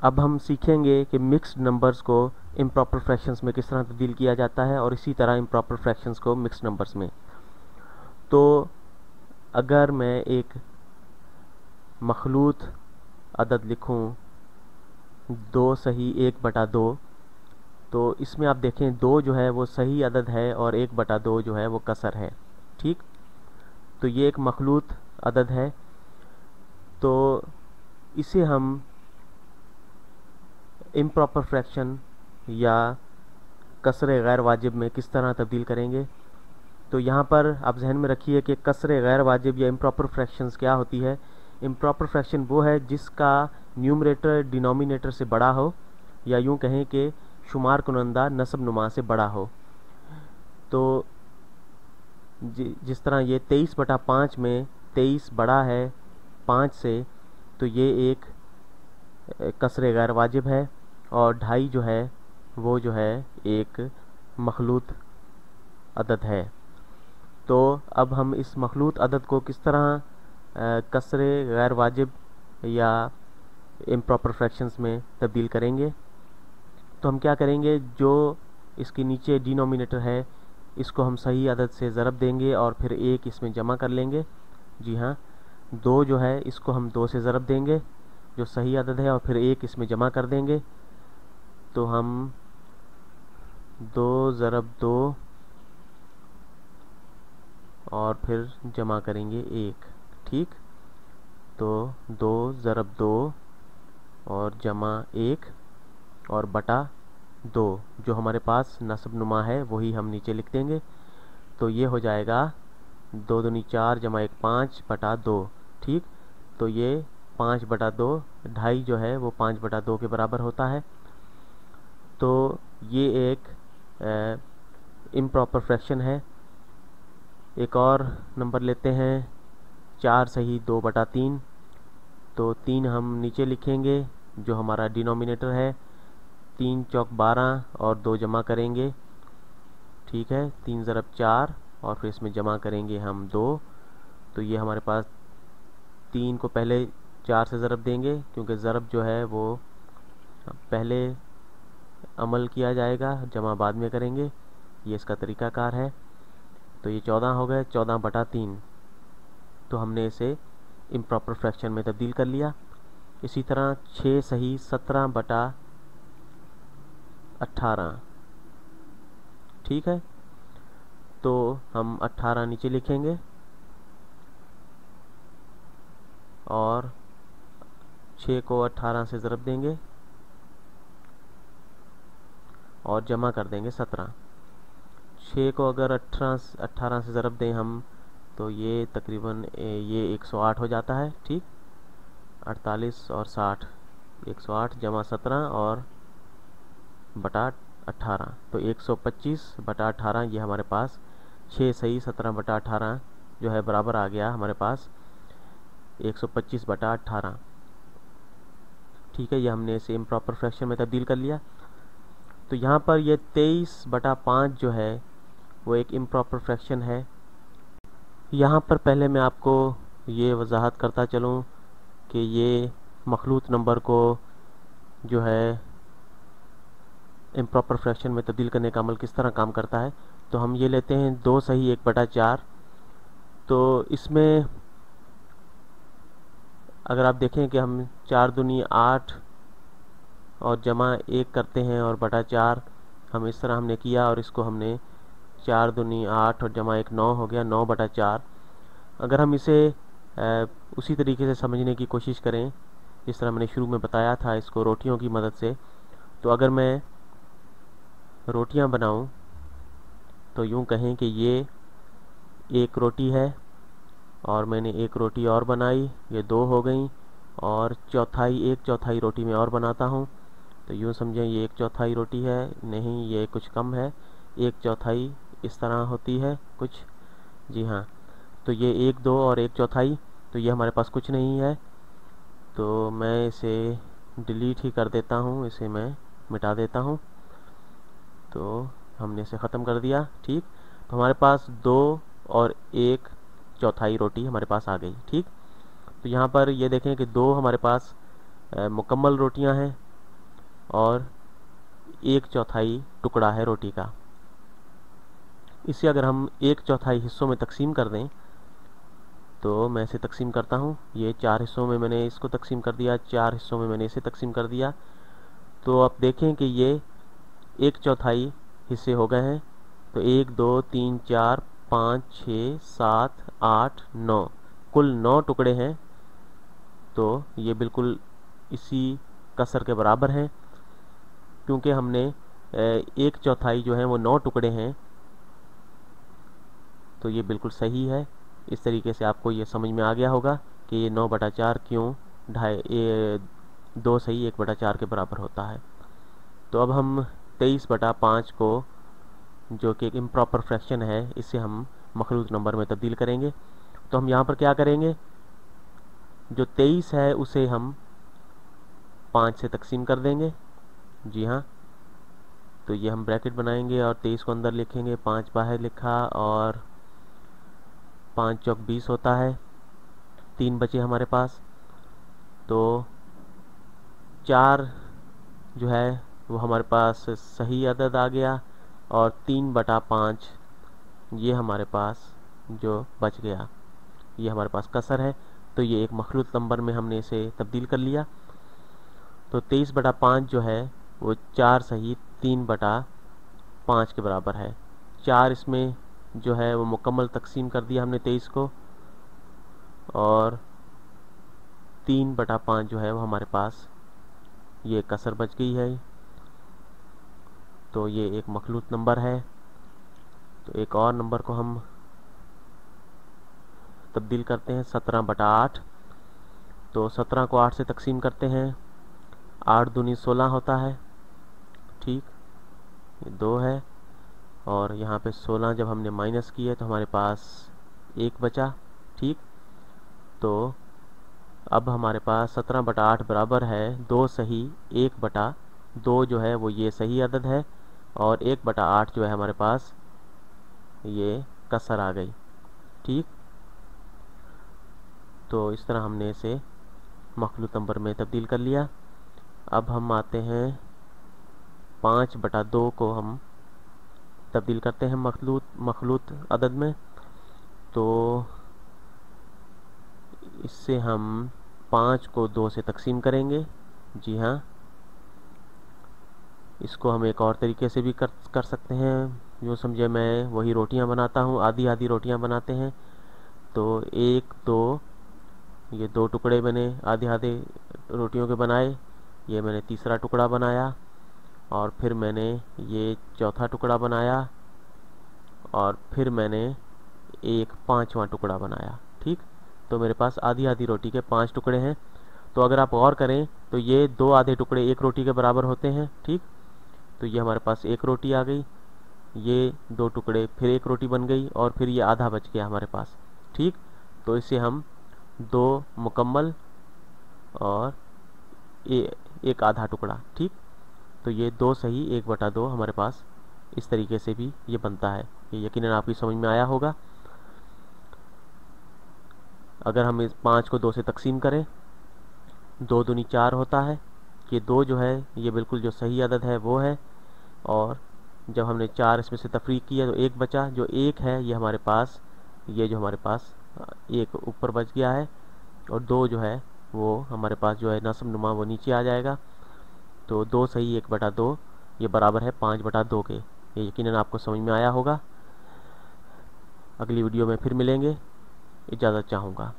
अब हम सीखेंगे कि मिक्स्ड नंबर्स को इम्प्रॉपर फ्रैक्शंस में किस तरह तब्दील किया जाता है और इसी तरह इम्प्रॉपर फ्रैक्शंस को मिक्स्ड नंबर्स में। तो अगर मैं एक मखलूत अदद लिखूं 2 सही 1/2, तो इसमें आप देखें 2 जो है वो सही अदद है और 1/2 जो है वो कसर है। ठीक, तो ये एक मखलूत अदद है। तो इसे हम इम्प्रॉपर फ्रैक्शन या कसरे गैर वाजिब में किस तरह तब्दील करेंगे। तो यहाँ पर आप जहन में रखिए कि कसरे गैर वाजिब या इम्प्रॉपर फ्रैक्शंस क्या होती है। इम्प्रॉपर फ्रैक्शन वो है जिसका न्यूमरेटर डिनोमिनेटर से बड़ा हो, या यूँ कहें कि शुमार कुनंदा नस्ब नुमा से बड़ा हो। तो जिस तरह ये 23/5 में 23 बड़ा है 5 से, तो ये एक कसरे गैर वाजिब है। और 2.5 जो है वो जो है एक मखलूत अदद है। तो अब हम इस मखलूत अदद को किस तरह कसरे गैर वाजिब या इम्प्रॉपर फ्रैक्शंस में तब्दील करेंगे। तो हम क्या करेंगे, जो इसके नीचे डिनोमिनेटर है इसको हम सही अदद से ज़रब देंगे और फिर 1 इसमें जमा कर लेंगे। जी हाँ, 2 जो है इसको हम 2 से ज़रब देंगे जो सही अदद है और फिर 1 इसमें जमा कर देंगे। तो हम 2 ज़रब 2 और फिर जमा करेंगे 1। ठीक, तो 2 ज़रब 2 और जमा 1 और बटा 2 जो हमारे पास नस्ब नुमा है वही हम नीचे लिख देंगे। तो ये हो जाएगा 2 दूनी 4 जमा 1 5/2। ठीक, तो ये 5/2, 2.5 जो है वो 5/2 के बराबर होता है। तो ये एक इम्प्रॉपर फ्रैक्शन है। एक और नंबर लेते हैं 4 सही 2/3। तो 3 हम नीचे लिखेंगे जो हमारा डिनोमिनेटर है। 3 चौक 12 और 2 जमा करेंगे। ठीक है, 3 ज़रब 4 और फिर इसमें जमा करेंगे हम 2। तो ये हमारे पास 3 को पहले 4 से ज़रब देंगे क्योंकि ज़रब जो है वो पहले अमल किया जाएगा, जमा बाद में करेंगे। ये इसका तरीक़ाकार है। तो ये 14 हो गए, 14/3। तो हमने इसे इम्प्रॉपर फ्रैक्शन में तब्दील कर लिया। इसी तरह 6 सही 17/18। ठीक है, तो हम 18 नीचे लिखेंगे और 6 को 18 से ज़रब देंगे और जमा कर देंगे 17। 6 को अगर 18 से ज़रब दें हम तो ये तकरीबन ये 108 हो जाता है। ठीक, 48 और 60, 108 जमा 17 और बटा 18, तो 125/18। ये हमारे पास 6 सही 17/18 जो है बराबर आ गया हमारे पास 125/18। ठीक है, ये हमने इसे इम्प्रॉपर फ्रैक्शन में तब्दील कर लिया। तो यहाँ पर ये 23/5 जो है वो एक इम्प्रॉपर फ्रैक्शन है। यहाँ पर पहले मैं आपको ये वजाहत करता चलूँ कि ये मखलूत नंबर को जो है इम्प्रॉपर फ्रैक्शन में तब्दील करने का अमल किस तरह काम करता है। तो हम ये लेते हैं 2 सही 1/4। तो इसमें अगर आप देखें कि हम 4 दूनी 8 और जमा 1 करते हैं और बटा 4, हम इस तरह हमने किया और इसको हमने 4 दूनी 8 और जमा 1 9 हो गया 9/4। अगर हम इसे उसी तरीके से समझने की कोशिश करें जिस तरह मैंने शुरू में बताया था इसको रोटियों की मदद से, तो अगर मैं रोटियां बनाऊं तो यूं कहें कि ये एक रोटी है और मैंने एक रोटी और बनाई, ये 2 हो गई, और एक चौथाई रोटी में और बनाता हूँ तो यूँ समझें ये 1/4 रोटी है, नहीं ये कुछ कम है, 1/4 इस तरह होती है कुछ। जी हाँ, तो ये 1 2 और 1/4, तो ये हमारे पास कुछ नहीं है। तो मैं इसे डिलीट ही कर देता हूँ, इसे मैं मिटा देता हूँ। तो हमने इसे ख़त्म कर दिया। ठीक, तो हमारे पास 2 और 1/4 रोटी हमारे पास आ गई। ठीक, तो यहाँ पर ये देखें कि 2 हमारे पास मुकम्मल रोटियाँ हैं और 1/4 टुकड़ा है रोटी का। इसे अगर हम 1/4 हिस्सों में तकसीम कर दें, तो मैं इसे तकसीम करता हूँ। ये 4 हिस्सों में मैंने इसको तकसीम कर दिया, 4 हिस्सों में मैंने इसे तकसीम कर दिया। तो अब देखें कि ये 1/4 हिस्से हो गए हैं। तो 1 2 3 4 5 6 7 8 9, कुल 9 टुकड़े हैं। तो ये बिल्कुल इसी कसर के बराबर हैं, क्योंकि हमने 1/4 जो है वो 9 टुकड़े हैं। तो ये बिल्कुल सही है। इस तरीके से आपको ये समझ में आ गया होगा कि ये 9/4 क्यों 2 सही 1/4 के बराबर होता है। तो अब हम 23/5 को, जो कि एक इम्प्रॉपर फ्रैक्शन है, इसे हम मखलूत नंबर में तब्दील करेंगे। तो हम यहाँ पर क्या करेंगे, जो 23 है उसे हम 5 से तकसीम कर देंगे। जी हाँ, तो ये हम ब्रैकेट बनाएंगे और 23 को अंदर लिखेंगे, 5 बाहर लिखा और 5 चौक 20 होता है। 3 बचे हमारे पास। तो 4 जो है वो हमारे पास सही अदद आ गया और 3/5 ये हमारे पास जो बच गया, ये हमारे पास कसर है। तो ये एक मखलूत नंबर में हमने इसे तब्दील कर लिया। तो 23/5 जो है वो 4 सही 3/5 के बराबर है। 4 इसमें जो है वो मुकम्मल तकसीम कर दिया हमने 23 को, और 3/5 जो है वो हमारे पास ये कसर बच गई है। तो ये एक मखलूत नंबर है। तो एक और नंबर को हम तब्दील करते हैं, 17/8। तो 17 को 8 से तकसीम करते हैं, 8 दूनी 16 होता है। ठीक, ये 2 है और यहाँ पे 16 जब हमने माइनस किए तो हमारे पास 1 बचा। ठीक, तो अब हमारे पास 17/8 बराबर है 2 सही 1/2 जो है वो ये सही अदद है, और 1/8 जो है हमारे पास ये कसर आ गई। ठीक, तो इस तरह हमने इसे मखलूत नंबर में तब्दील कर लिया। अब हम आते हैं 5/2 को हम तब्दील करते हैं मखलूत अदद में। तो इससे हम 5 को 2 से तकसीम करेंगे। जी हाँ, इसको हम एक और तरीके से भी कर सकते हैं। जो समझे मैं वही रोटियां बनाता हूँ, आधी आधी रोटियां बनाते हैं। तो 1 2 ये 2 टुकड़े मैंने आधे आधे रोटियों के बनाए। ये मैंने तीसरा टुकड़ा बनाया और फिर मैंने ये चौथा टुकड़ा बनाया और फिर मैंने एक 5वां टुकड़ा बनाया। ठीक, तो मेरे पास आधी आधी रोटी के 5 टुकड़े हैं। तो अगर आप गौर करें तो ये 2 आधे टुकड़े 1 रोटी के बराबर होते हैं। ठीक, तो ये हमारे पास 1 रोटी आ गई, ये 2 टुकड़े फिर 1 रोटी बन गई और फिर ये आधा बच गया हमारे पास। ठीक, तो इसे हम 2 मुकम्मल और एक आधा टुकड़ा। ठीक, तो ये 2 सही 1/2 हमारे पास इस तरीके से भी ये बनता है। ये यकीनन आपकी समझ में आया होगा। अगर हम इस 5 को 2 से तकसीम करें, 2 दूनी 4 होता है। ये 2 जो है ये बिल्कुल जो सही अदद है वो है, और जब हमने 4 इसमें से तफरीक किया तो 1 बचा। जो 1 है ये हमारे पास, ये जो हमारे पास 1 ऊपर बच गया है, और 2 जो है वो हमारे पास जो है नस्ब नुमा वो नीचे आ जाएगा। तो 2 सही 1/2 ये बराबर है 5/2 के। ये यकीनन आपको समझ में आया होगा। अगली वीडियो में फिर मिलेंगे। इजाज़त चाहूँगा।